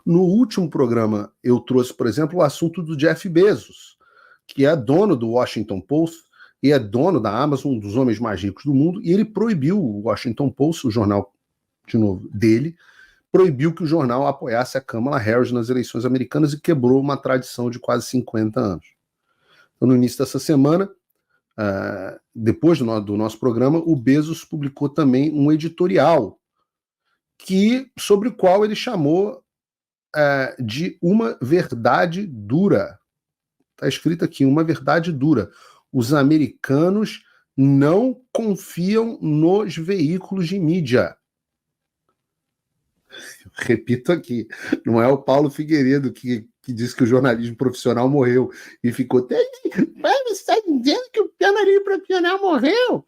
No último programa, eu trouxe, por exemplo, o assunto do Jeff Bezos, que é dono do Washington Post e é dono da Amazon, um dos homens mais ricos do mundo, e ele proibiu o Washington Post, o jornal, de novo, dele, proibiu que o jornal apoiasse a Kamala Harris nas eleições americanas e quebrou uma tradição de quase 50 anos. Então, no início dessa semana, depois do nosso programa, o Bezos publicou também um editorial sobre o qual ele chamou de uma verdade dura. Está escrito aqui, uma verdade dura. Os americanos não confiam nos veículos de mídia. Repito aqui, não é o Paulo Figueiredo que disse que o jornalismo profissional morreu e ficou... Você está dizendo que o jornalismo profissional morreu?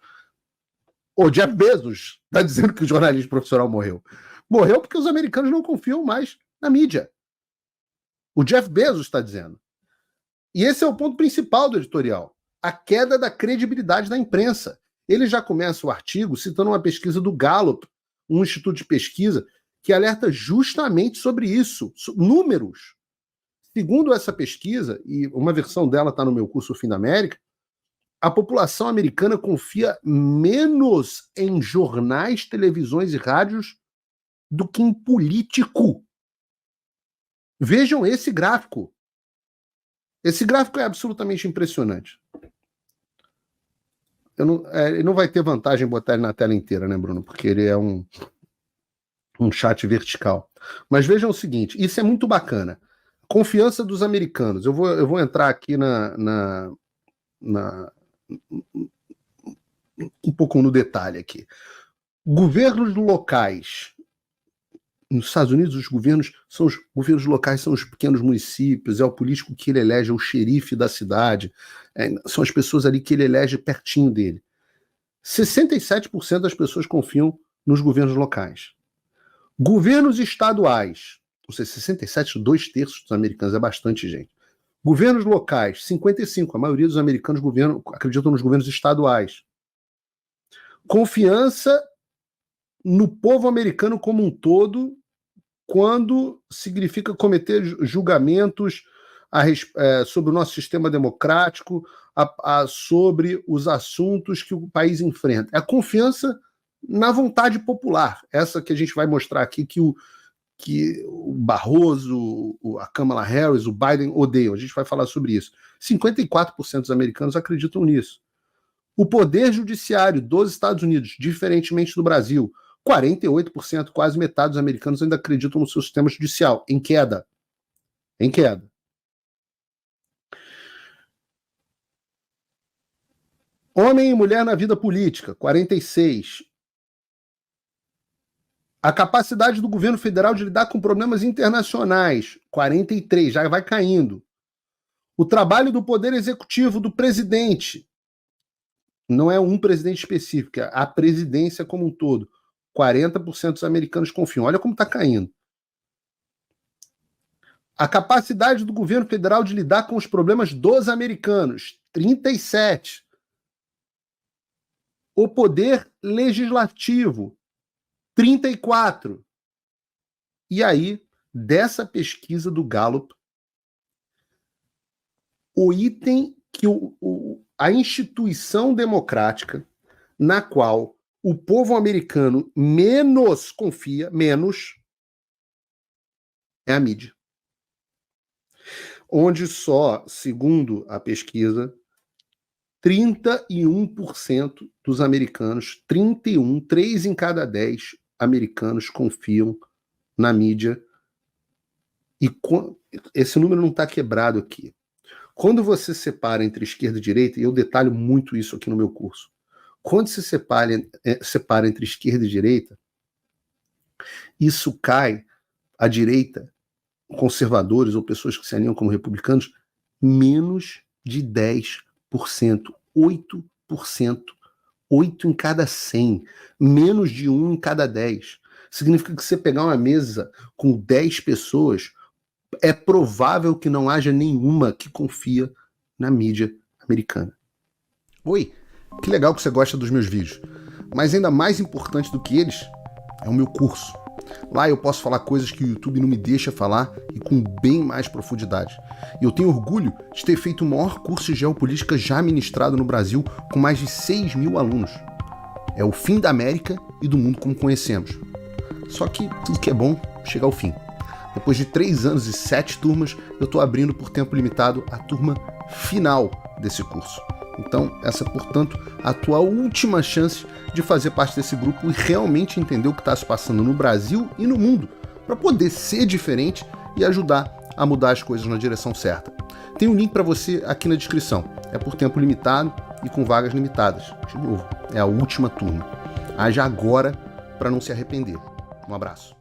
O Jeff Bezos está dizendo que o jornalismo profissional morreu. Morreu porque os americanos não confiam mais na mídia. O Jeff Bezos está dizendo. E esse é o ponto principal do editorial. A queda da credibilidade da imprensa. Ele já começa o artigo citando uma pesquisa do Gallup, um instituto de pesquisa, que alerta justamente sobre isso, números. Segundo essa pesquisa, e uma versão dela está no meu curso O Fim da América, a população americana confia menos em jornais, televisões e rádios do que em político. Vejam esse gráfico. Esse gráfico é absolutamente impressionante. Ele não vai ter vantagem botar ele na tela inteira, né, Bruno? Porque ele é um chat vertical. Mas vejam o seguinte, isso é muito bacana. Confiança dos americanos. Eu vou entrar aqui um pouco no detalhe aqui. Governos locais. Nos Estados Unidos, os governos locais são os pequenos municípios, é o político que ele elege, é o xerife da cidade, são as pessoas ali que ele elege pertinho dele. 67% das pessoas confiam nos governos locais. Governos estaduais, ou seja, 67, 2/3 dos americanos, é bastante gente. Governos locais, 55%, a maioria dos americanos acreditam nos governos estaduais. Confiança no povo americano como um todo, quando significa cometer julgamentos sobre o nosso sistema democrático, sobre os assuntos que o país enfrenta. É a confiança na vontade popular, essa que a gente vai mostrar aqui, que o Barroso, a Kamala Harris, o Biden odeiam. A gente vai falar sobre isso. 54% dos americanos acreditam nisso. O poder judiciário dos Estados Unidos, diferentemente do Brasil, 48%, quase metade dos americanos ainda acreditam no seu sistema judicial, em queda. Em queda. Homem e mulher na vida política, 46%. A capacidade do governo federal de lidar com problemas internacionais, 43%, já vai caindo. O trabalho do poder executivo do presidente, não é um presidente específico, é a presidência como um todo, 40% dos americanos confiam. Olha como está caindo. A capacidade do governo federal de lidar com os problemas dos americanos, 37%. O poder legislativo, 34%. E aí, dessa pesquisa do Gallup, o item que a instituição democrática na qual o povo americano menos confia, é a mídia. Onde só, segundo a pesquisa, 31% dos americanos, 3 em cada 10 americanos confiam na mídia. E esse número não está quebrado aqui. Quando você separa entre esquerda e direita, e eu detalho muito isso aqui no meu curso, quando se separa entre esquerda e direita, isso cai à direita, conservadores ou pessoas que se alinham como republicanos, menos de 10%, 8%, 8 em cada 100, menos de 1 em cada 10. Significa que se você pegar uma mesa com 10 pessoas, é provável que não haja nenhuma que confia na mídia americana. Oi, que legal que você gosta dos meus vídeos, mas ainda mais importante do que eles é o meu curso. Lá eu posso falar coisas que o YouTube não me deixa falar e com bem mais profundidade. E eu tenho orgulho de ter feito o maior curso de geopolítica já ministrado no Brasil, com mais de 6 mil alunos. É o fim da América e do mundo como conhecemos. Só que tudo que é bom chega ao fim. Depois de 3 anos e 7 turmas, eu estou abrindo por tempo limitado a turma final desse curso. Então, essa, portanto, a tua última chance de fazer parte desse grupo e realmente entender o que está se passando no Brasil e no mundo, para poder ser diferente e ajudar a mudar as coisas na direção certa. Tem um link para você aqui na descrição. É por tempo limitado e com vagas limitadas. De novo, é a última turma. Haja agora para não se arrepender. Um abraço.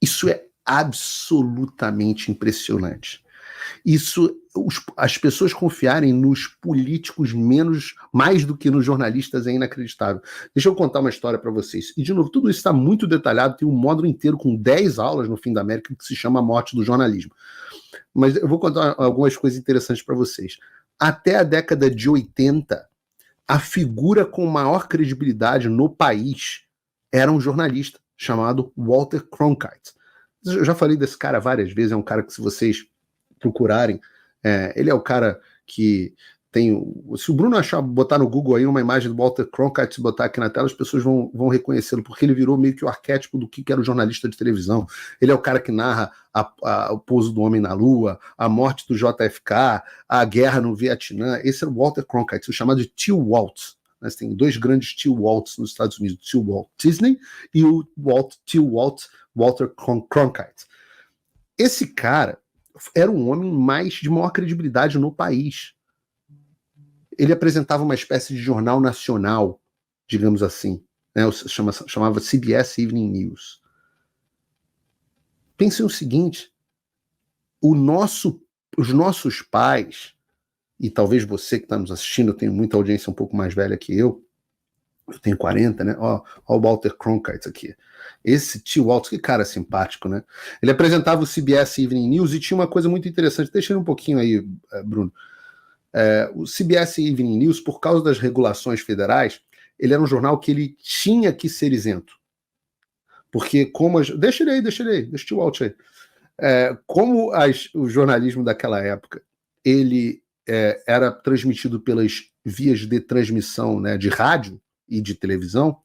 Isso é absolutamente impressionante. As pessoas confiarem nos políticos mais do que nos jornalistas é inacreditável. Deixa eu contar uma história para vocês. E, de novo, tudo isso está muito detalhado, tem um módulo inteiro com 10 aulas no Fim da América que se chama A Morte do Jornalismo. Mas eu vou contar algumas coisas interessantes para vocês. Até a década de 80, a figura com maior credibilidade no país era um jornalista chamado Walter Cronkite. Eu já falei desse cara várias vezes, é um cara que, se vocês procurarem, ele é o cara que tem... Se o Bruno botar no Google aí uma imagem do Walter Cronkite, se botar aqui na tela, as pessoas vão reconhecê-lo, porque ele virou meio que o arquétipo do que era o jornalista de televisão. Ele é o cara que narra o pouso do homem na Lua, a morte do JFK, a guerra no Vietnã. Esse é o Walter Cronkite, o chamado de Tio Walt. Mas tem 2 grandes Tio Walts nos Estados Unidos, o Tio Walt Disney e o Tio Walter Cronkite. Esse cara era um homem de maior credibilidade no país. Ele apresentava uma espécie de jornal nacional, digamos assim, né? Chamava CBS Evening News. Pensem o seguinte, os nossos pais, e talvez você que está nos assistindo, eu tenho muita audiência um pouco mais velha que eu tenho 40, né? Ó o Walter Cronkite aqui. Esse tio Walter, que cara simpático, né? Ele apresentava o CBS Evening News e tinha uma coisa muito interessante. Deixa ele um pouquinho aí, Bruno. O CBS Evening News, por causa das regulações federais, ele era um jornal que ele tinha que ser isento. Porque como... Deixa ele aí, deixa o tio Walter aí. Como o jornalismo daquela época, ele era transmitido pelas vias de transmissão, né, de rádio e de televisão,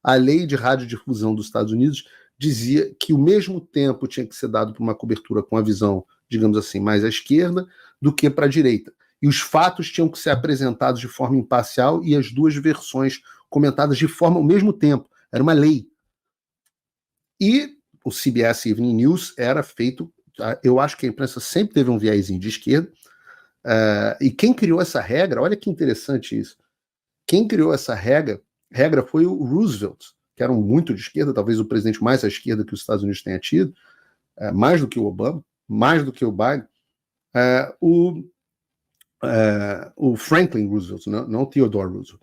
a lei de radiodifusão dos Estados Unidos dizia que o mesmo tempo tinha que ser dado para uma cobertura com a visão, digamos assim, mais à esquerda do que para a direita. E os fatos tinham que ser apresentados de forma imparcial e as duas versões comentadas de forma ao mesmo tempo. Era uma lei. E o CBS Evening News era feito... Eu acho que a imprensa sempre teve um viésinho de esquerda. E quem criou essa regra, olha que interessante isso, quem criou essa regra foi o Roosevelt, que era muito de esquerda, talvez o presidente mais à esquerda que os Estados Unidos tenha tido, mais do que o Obama, mais do que o Biden, o Franklin Roosevelt, não Theodore Roosevelt.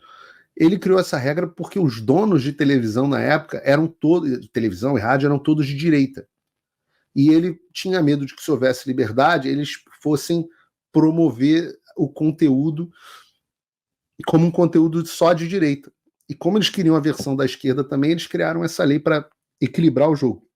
Ele criou essa regra porque os donos de televisão na época televisão e rádio eram todos de direita. E ele tinha medo de que, se houvesse liberdade, eles fossem promover o conteúdo como um conteúdo só de direita. E como eles queriam a versão da esquerda também, eles criaram essa lei para equilibrar o jogo.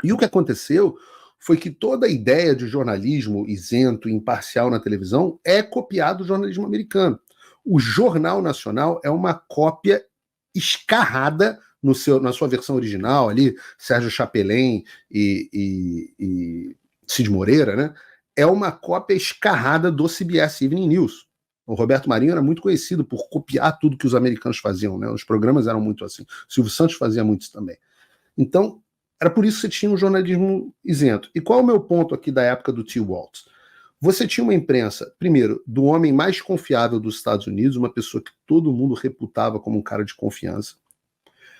E o que aconteceu foi que toda a ideia de jornalismo isento e imparcial na televisão é copiada do jornalismo americano. O Jornal Nacional é uma cópia escarrada na sua versão original, ali, Sérgio Chapelain e Cid Moreira, né? É uma cópia escarrada do CBS Evening News. O Roberto Marinho era muito conhecido por copiar tudo que os americanos faziam, né? Os programas eram muito assim. Silvio Santos fazia muito isso também. Então, era por isso que você tinha um jornalismo isento. E qual é o meu ponto aqui da época do Tio Walt? Você tinha uma imprensa, primeiro, do homem mais confiável dos Estados Unidos, uma pessoa que todo mundo reputava como um cara de confiança,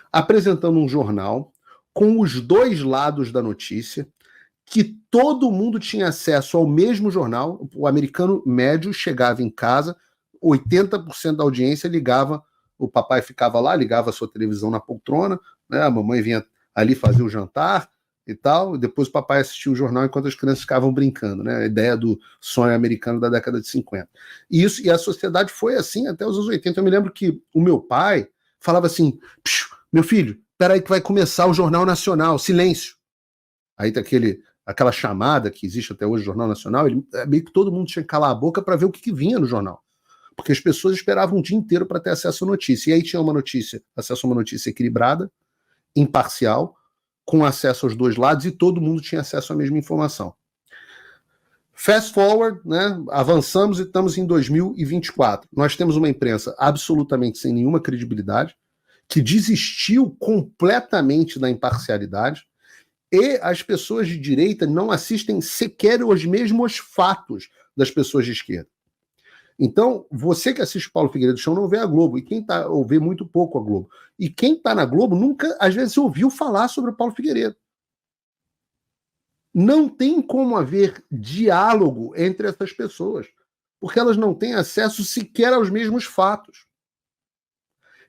apresentando um jornal com os dois lados da notícia, que todo mundo tinha acesso ao mesmo jornal. O americano médio chegava em casa, 80% da audiência ligava, o papai ficava lá, ligava a sua televisão na poltrona, né, a mamãe vinha ali fazer o jantar e tal, e depois o papai assistia o jornal enquanto as crianças ficavam brincando, né, a ideia do sonho americano da década de 50. E a sociedade foi assim até os anos 80. Eu me lembro que o meu pai falava assim: meu filho, Peraí que vai começar o Jornal Nacional, silêncio. Aí tem aquela chamada que existe até hoje no Jornal Nacional, meio que todo mundo tinha que calar a boca para ver o que vinha no jornal. Porque as pessoas esperavam um dia inteiro para ter acesso à notícia. E aí tinha acesso a uma notícia equilibrada, imparcial, com acesso aos dois lados, e todo mundo tinha acesso à mesma informação. Fast forward, né? Avançamos e estamos em 2024. Nós temos uma imprensa absolutamente sem nenhuma credibilidade, que desistiu completamente da imparcialidade, e as pessoas de direita não assistem sequer os mesmos fatos das pessoas de esquerda. Então, você que assiste Paulo Figueiredo Show não vê a Globo, e quem tá, ou vê muito pouco a Globo. E quem está na Globo nunca, às vezes, ouviu falar sobre o Paulo Figueiredo. Não tem como haver diálogo entre essas pessoas, porque elas não têm acesso sequer aos mesmos fatos.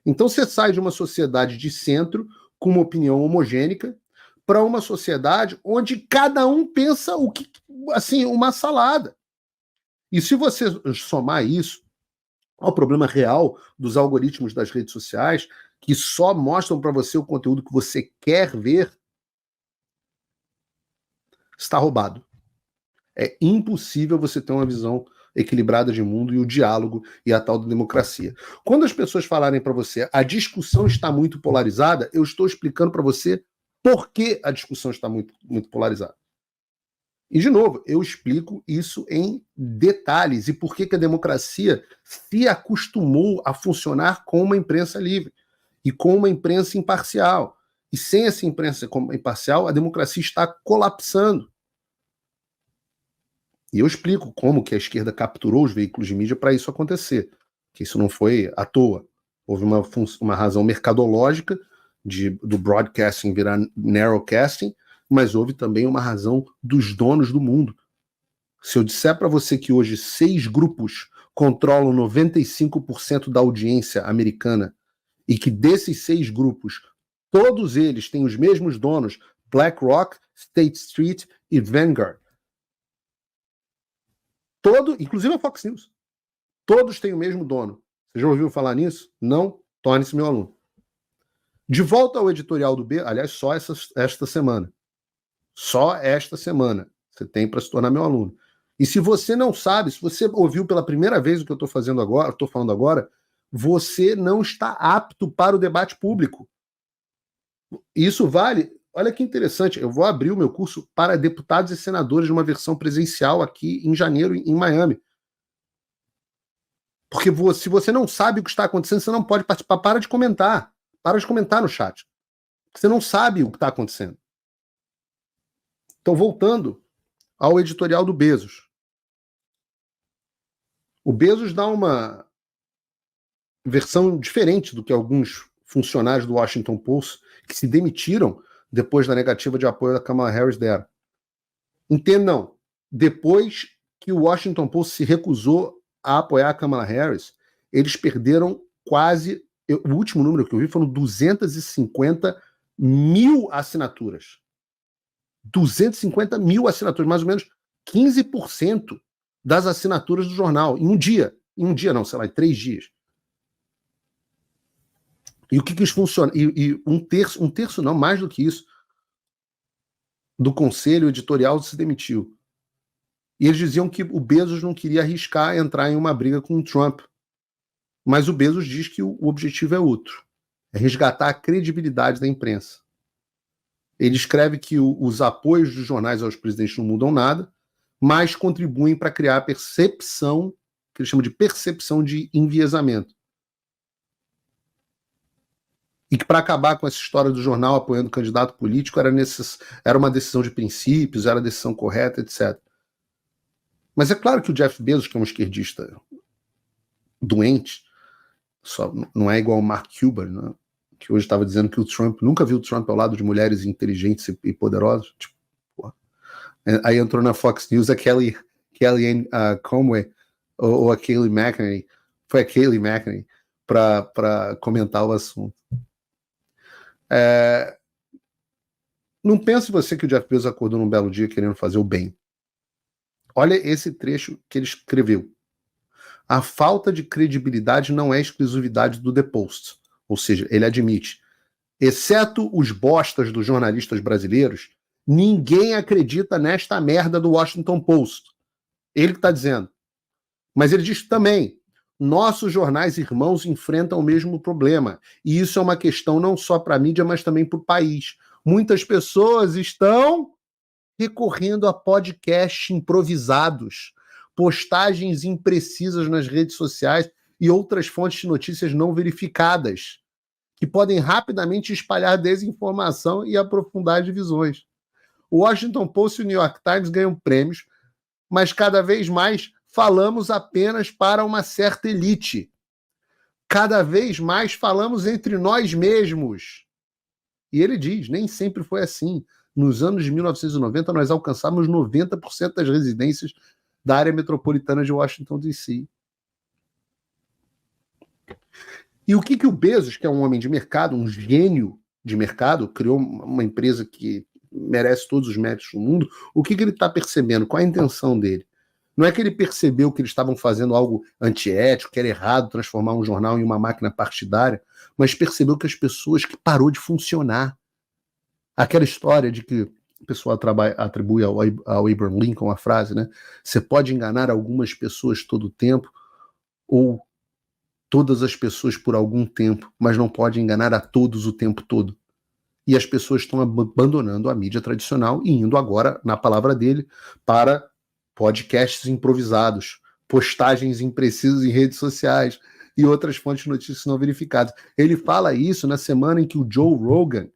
Então você sai de uma sociedade de centro, com uma opinião homogênica, para uma sociedade onde cada um pensa o que, assim, uma salada. E se você somar isso ao problema real dos algoritmos das redes sociais, que só mostram para você o conteúdo que você quer ver, está roubado. É impossível você ter uma visão equilibrada de mundo e o diálogo e a tal da democracia. Quando as pessoas falarem para você a discussão está muito polarizada, eu estou explicando para você por que a discussão está muito polarizada. E, de novo, eu explico isso em detalhes e por que a democracia se acostumou a funcionar com uma imprensa livre e com uma imprensa imparcial. E sem essa imprensa imparcial, a democracia está colapsando. E eu explico como que a esquerda capturou os veículos de mídia para isso acontecer. Que isso não foi à toa. Houve uma razão mercadológica do broadcasting virar narrowcasting, mas houve também uma razão dos donos do mundo. Se eu disser para você que hoje 6 grupos controlam 95% da audiência americana e que desses 6 grupos, todos eles têm os mesmos donos, BlackRock, State Street e Vanguard. Inclusive a Fox News. Todos têm o mesmo dono. Você já ouviu falar nisso? Não? Torne-se meu aluno. De volta ao editorial do B, aliás, só esta semana. Só esta semana você tem para se tornar meu aluno. E se você não sabe, se você ouviu pela primeira vez o que eu estou falando agora, você não está apto para o debate público. Isso vale. Olha que interessante, eu vou abrir o meu curso para deputados e senadores numa versão presencial aqui em janeiro, em Miami. Porque se você não sabe o que está acontecendo, você não pode participar. Para de comentar. Para de comentar no chat. Você não sabe o que está acontecendo. Então, voltando ao editorial do Bezos. O Bezos dá uma versão diferente do que alguns funcionários do Washington Post, que se demitiram depois da negativa de apoio da Kamala Harris deram. Entendam, depois que o Washington Post se recusou a apoiar a Kamala Harris, eles perderam quase, o último número que eu vi foram 250 mil assinaturas. 250 mil assinaturas, mais ou menos 15% das assinaturas do jornal, em um dia. Em um dia não, sei lá, em 3 dias. E o que isso funciona? E um terço não, mais do que isso, do conselho editorial se demitiu. E eles diziam que o Bezos não queria arriscar entrar em uma briga com o Trump. Mas o Bezos diz que o objetivo é outro. É resgatar a credibilidade da imprensa. Ele escreve que os apoios dos jornais aos presidentes não mudam nada, mas contribuem para criar a percepção, que ele chama de percepção de enviesamento. E que para acabar com essa história do jornal apoiando o candidato político era uma decisão de princípios, era a decisão correta, etc. Mas é claro que o Jeff Bezos, que é um esquerdista doente, só não é igual o Mark Cuban, né? Que hoje estava dizendo que o Trump, nunca viu o Trump ao lado de mulheres inteligentes e poderosas. Tipo, porra. Aí entrou na Fox News a Kellyanne Conway ou a Kayleigh McEnany, foi a Kayleigh McEnany, para comentar o assunto. Não pense você que o Jeff Bezos acordou num belo dia querendo fazer o bem. Olha esse trecho que ele escreveu. A falta de credibilidade não é exclusividade do The Post. Ou seja, ele admite. exceto os bostas dos jornalistas brasileiros, ninguém acredita nesta merda do Washington Post. Ele que está dizendo. Mas ele diz também, nossos jornais irmãos enfrentam o mesmo problema. E isso é uma questão não só para a mídia, mas também para o país. Muitas pessoas estão recorrendo a podcasts improvisados, postagens imprecisas nas redes sociais e outras fontes de notícias não verificadas, que podem rapidamente espalhar desinformação e aprofundar divisões. O Washington Post e o New York Times ganham prêmios, mas cada vez mais falamos apenas para uma certa elite. Cada vez mais falamos entre nós mesmos. E ele diz, nem sempre foi assim. Nos anos de 1990, nós alcançamos 90% das residências da área metropolitana de Washington, D.C. E o que o Bezos, que é um homem de mercado, um gênio de mercado, criou uma empresa que merece todos os méritos do mundo, o que ele está percebendo? Qual é a intenção dele? Não é que ele percebeu que eles estavam fazendo algo antiético, que era errado transformar um jornal em uma máquina partidária, mas percebeu que as pessoas que parou de funcionar. Aquela história de que o pessoal atribui ao Abraham Lincoln a frase, né? Você pode enganar algumas pessoas todo o tempo, ou todas as pessoas por algum tempo, mas não pode enganar a todos o tempo todo. E as pessoas estão abandonando a mídia tradicional e indo agora, na palavra dele, para podcasts improvisados, postagens imprecisas em redes sociais e outras fontes de notícias não verificadas. Ele fala isso na semana em que o Joe Rogan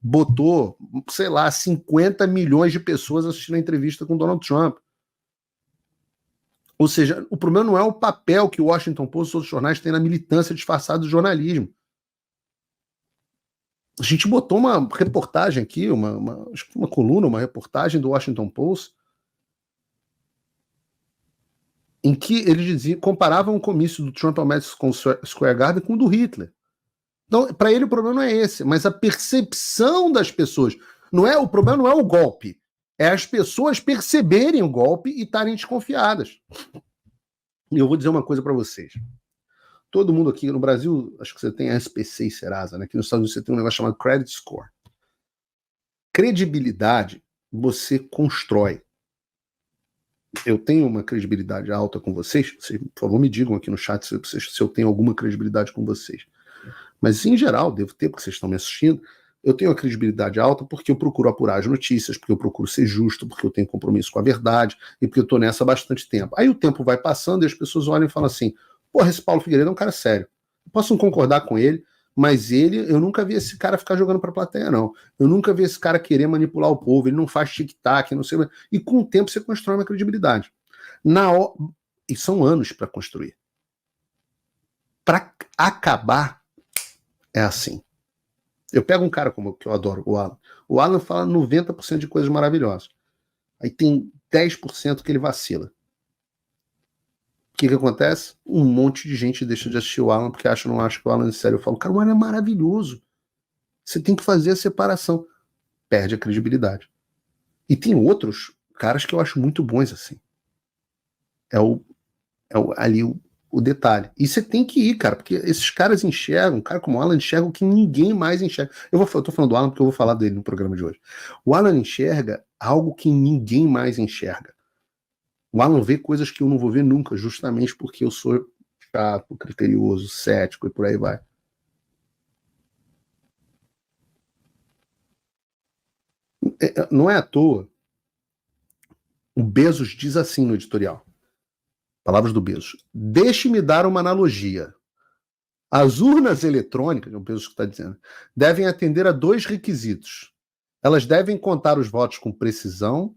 botou, sei lá, 50 milhões de pessoas assistindo a entrevista com Donald Trump. Ou seja, o problema não é o papel que o Washington Post e outros jornais têm na militância disfarçada do jornalismo. A gente botou uma reportagem aqui, acho que uma coluna, uma reportagem do Washington Post, em que eles comparavam o comício do Trump ao Madison Square Garden com o do Hitler. Então, para ele o problema não é esse, mas a percepção das pessoas. O problema não é o golpe, é as pessoas perceberem o golpe e estarem desconfiadas. E eu vou dizer uma coisa para vocês. Todo mundo aqui no Brasil, acho que você tem a SPC e Serasa, né? Aqui nos Estados Unidos você tem um negócio chamado Credit Score. Credibilidade você constrói. Eu tenho uma credibilidade alta com vocês, por favor me digam aqui no chat se eu tenho alguma credibilidade com vocês. Mas em geral, devo ter, porque vocês estão me assistindo, eu tenho a credibilidade alta porque eu procuro apurar as notícias, porque eu procuro ser justo, porque eu tenho compromisso com a verdade e porque eu estou nessa há bastante tempo. Aí o tempo vai passando e as pessoas olham e falam assim, porra, esse Paulo Figueiredo é um cara sério. Eu posso não concordar com ele, mas eu nunca vi esse cara ficar jogando para a plateia, não. Eu nunca vi esse cara querer manipular o povo, ele não faz tic-tac, não sei. E com o tempo você constrói uma credibilidade. E são anos para construir. Para acabar, é assim. Eu pego um cara como que eu adoro, o Alan. O Alan fala 90% de coisas maravilhosas. Aí tem 10% que ele vacila. O que acontece? Um monte de gente deixa de assistir o Alan porque não acha que o Alan é sério. Eu falo, cara, o Alan é maravilhoso. Você tem que fazer a separação. Perde a credibilidade. E tem outros caras que eu acho muito bons assim. Ali o detalhe. E você tem que ir, cara, porque esses caras enxergam, um cara como o Alan enxerga o que ninguém mais enxerga. Eu tô falando do Alan porque eu vou falar dele no programa de hoje. O Alan enxerga algo que ninguém mais enxerga. O Alan vê coisas que eu não vou ver nunca, justamente porque eu sou chato, criterioso, cético e por aí vai. Não é à toa. O Bezos diz assim no editorial. Palavras do Bezos. Deixe-me dar uma analogia. As urnas eletrônicas, é o Bezos que está dizendo, devem atender a 2 requisitos. Elas devem contar os votos com precisão.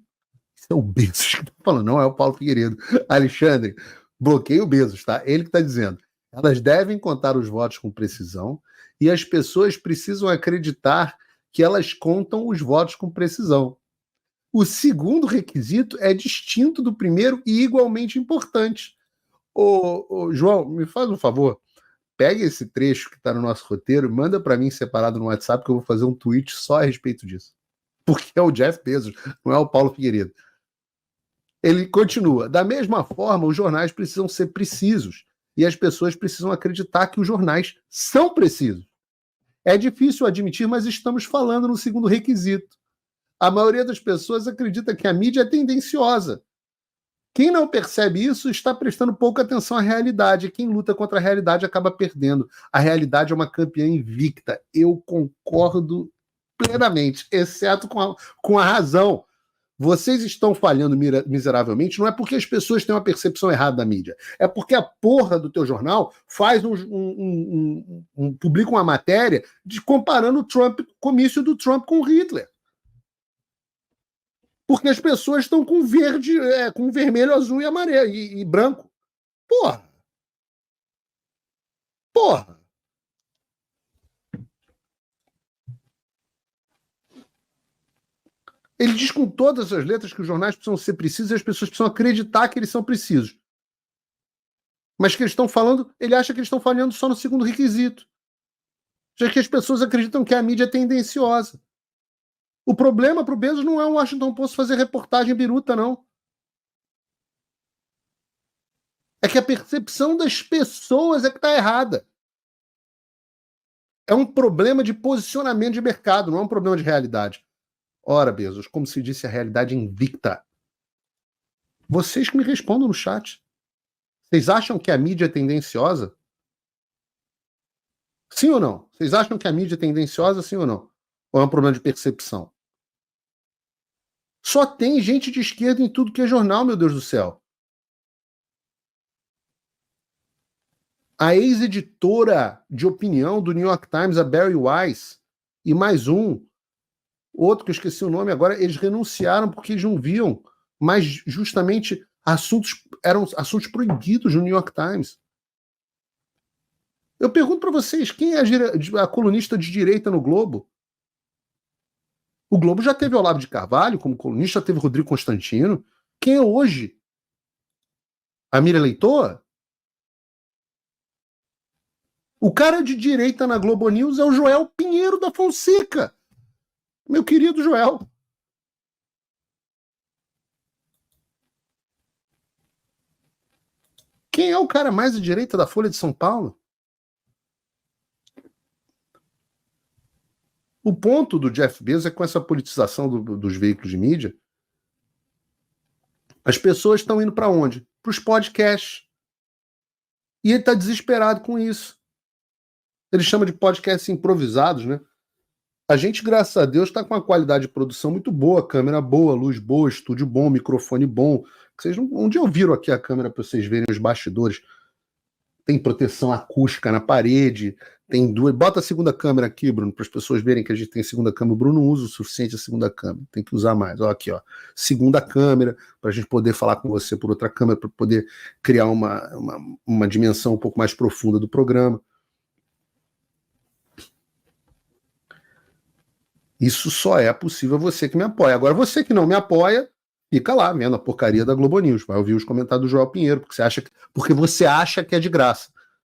Isso é o Bezos que está falando, não é o Paulo Figueiredo. Alexandre, bloqueia o Bezos, tá? Ele que está dizendo. Elas devem contar os votos com precisão e as pessoas precisam acreditar que elas contam os votos com precisão. O segundo requisito é distinto do primeiro e igualmente importante. João, me faz um favor. Pega esse trecho que está no nosso roteiro, manda para mim separado no WhatsApp que eu vou fazer um tweet só a respeito disso. Porque é o Jeff Bezos, não é o Paulo Figueiredo. Ele continua. Da mesma forma, os jornais precisam ser precisos e as pessoas precisam acreditar que os jornais são precisos. É difícil admitir, mas estamos falando no segundo requisito. A maioria das pessoas acredita que a mídia é tendenciosa. Quem não percebe isso está prestando pouca atenção à realidade. Quem luta contra a realidade acaba perdendo. A realidade é uma campeã invicta. Eu concordo plenamente, exceto com a razão. Vocês estão falhando miseravelmente, não é porque as pessoas têm uma percepção errada da mídia. É porque a porra do teu jornal faz publica uma matéria comparando o comício do Trump com o Hitler. Porque as pessoas estão com verde, com vermelho, azul e amarelo e branco. Porra! Porra! Ele diz com todas as letras que os jornais precisam ser precisos e as pessoas precisam acreditar que eles são precisos. Mas que eles estão falando, ele acha que eles estão falhando só no segundo requisito. Já que as pessoas acreditam que a mídia é tendenciosa. O problema para o Bezos não é o Washington Post fazer reportagem biruta, não. É que a percepção das pessoas é que está errada. É um problema de posicionamento de mercado, não é um problema de realidade. Ora, Bezos, como se disse, a realidade é invicta. Vocês que me respondam no chat. Vocês acham que a mídia é tendenciosa? Sim ou não? Vocês acham que a mídia é tendenciosa, sim ou não? Ou é um problema de percepção? Só tem gente de esquerda em tudo que é jornal, meu Deus do céu. A ex-editora de opinião do New York Times, a Bari Weiss, e mais outro que eu esqueci o nome agora, eles renunciaram porque eles não viam, mas justamente eram assuntos proibidos no New York Times. Eu pergunto para vocês, quem é a colunista de direita no Globo? O Globo já teve Olavo de Carvalho como colunista, já teve Rodrigo Constantino. Quem é hoje? A Miriam Leitoa? O cara de direita na Globo News é o Joel Pinheiro da Fonseca. Meu querido Joel. Quem é o cara mais à direita da Folha de São Paulo? O ponto do Jeff Bezos é com essa politização dos veículos de mídia. As pessoas estão indo para onde? Para os podcasts. E ele está desesperado com isso. Ele chama de podcasts improvisados, né? A gente, graças a Deus, está com uma qualidade de produção muito boa, câmera boa, luz boa, estúdio bom, microfone bom. Vocês um dia ouviram aqui a câmera para vocês verem os bastidores. Tem proteção acústica na parede, tem duas. Bota a segunda câmera aqui, Bruno, para as pessoas verem que a gente tem segunda câmera. O Bruno não usa o suficiente a segunda câmera, tem que usar mais. Ó, aqui, ó, segunda câmera, para a gente poder falar com você por outra câmera, para poder criar uma dimensão um pouco mais profunda do programa. Isso só é possível você que me apoia. Agora, você que não me apoia, fica lá vendo a porcaria da Globo News. Vai ouvir os comentários do Joel Pinheiro, porque você acha que é de graça.